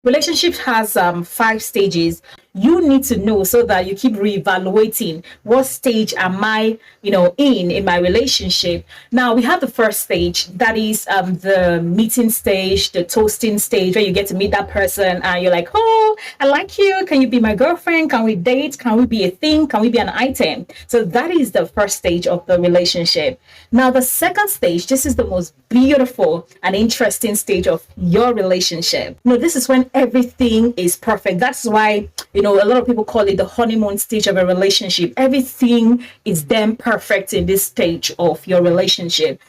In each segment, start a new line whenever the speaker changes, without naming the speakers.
Relationship has 5 stages. You need to know so that you keep reevaluating what stage am I, in my relationship. Now we have the first stage, that is the meeting stage, the toasting stage, where you get to meet that person and you're like, oh, I like you. Can you be my girlfriend? Can we date? Can we be a thing? Can we be an item? So that is the first stage of the relationship. Now the second stage, this is the most beautiful and interesting stage of your relationship. This is when everything is perfect. That's why, a lot of people call it the honeymoon stage of a relationship. Everything is then perfect in this stage of your relationship.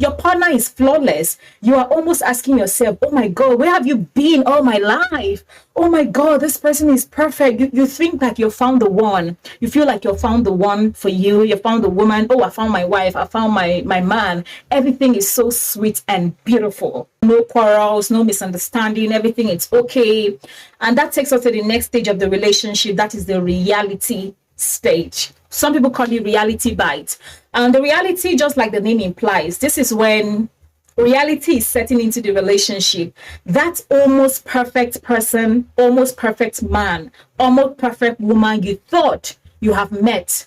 Your partner is flawless. You are almost asking yourself, oh my God, where have you been all my life? Oh my God, this person is perfect. You think that you found the one. You feel like you found the one for you. You found the woman. Oh, I found my wife. I found my man. Everything is so sweet and beautiful. No quarrels, no misunderstanding. Everything is okay. And that takes us to the next stage of the relationship. That is the reality stage. Some people call it reality bite. And the reality, just like the name implies, this is when reality is setting into the relationship. That almost perfect person, almost perfect man, almost perfect woman you thought you have met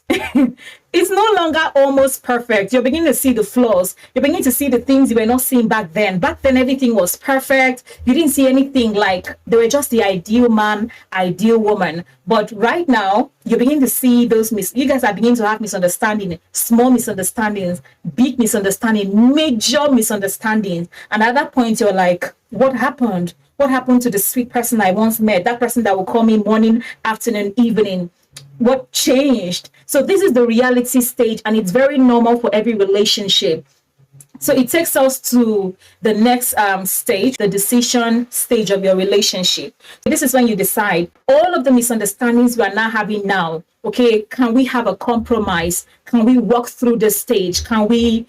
it's no longer almost perfect. You're beginning to see the flaws. You're beginning to see the things you were not seeing back then. Back then, everything was perfect. You didn't see anything like they were just the ideal man, ideal woman. But right now, you're beginning to see those you guys are beginning to have misunderstanding, small misunderstandings, big misunderstanding, major misunderstandings. And at that point, you're like, what happened? What happened to the sweet person I once met? That person that will call me morning, afternoon, evening. What changed? So this is the reality stage, and it's very normal for every relationship. So it takes us to the next stage, the decision stage of your relationship. This is when you decide all of the misunderstandings we are now having now. Okay, can we have a compromise? Can we walk through this stage? Can we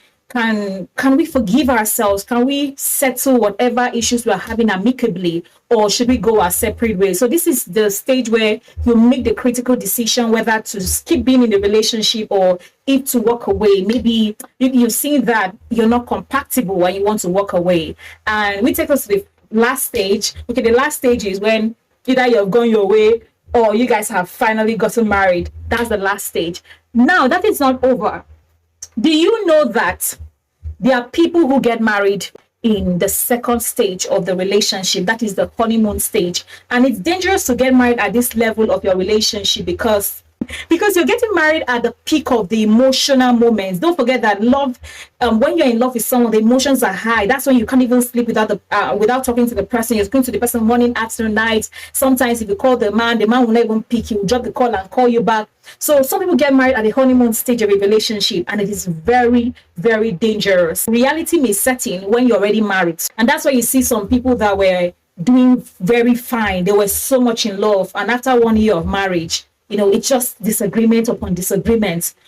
forgive ourselves? Can we settle whatever issues we're having amicably, or should we go our separate ways? So this is the stage where you make the critical decision whether to keep being in the relationship or if to walk away. Maybe you've seen that you're not compatible and you want to walk away. And we take us to the last stage. Okay, the last stage is when either you've gone your way or you guys have finally gotten married. That's the last stage. Now that is not over. Do you know that there are people who get married in the second stage of the relationship? That is the honeymoon stage. And it's dangerous to get married at this level of your relationship because you're getting married at the peak of the emotional moments. Don't forget that love, when you're in love with someone, the emotions are high. That's when you can't even sleep without talking to the person. You're speaking to the person morning, afternoon, night. Sometimes if you call the man will not even pick you, drop the call and call you back. So some people get married at the honeymoon stage of a relationship, and it is very, very dangerous. Reality may set in when you're already married. And that's why you see some people that were doing very fine. They were so much in love. And after 1 year of marriage, it's just disagreement upon disagreement.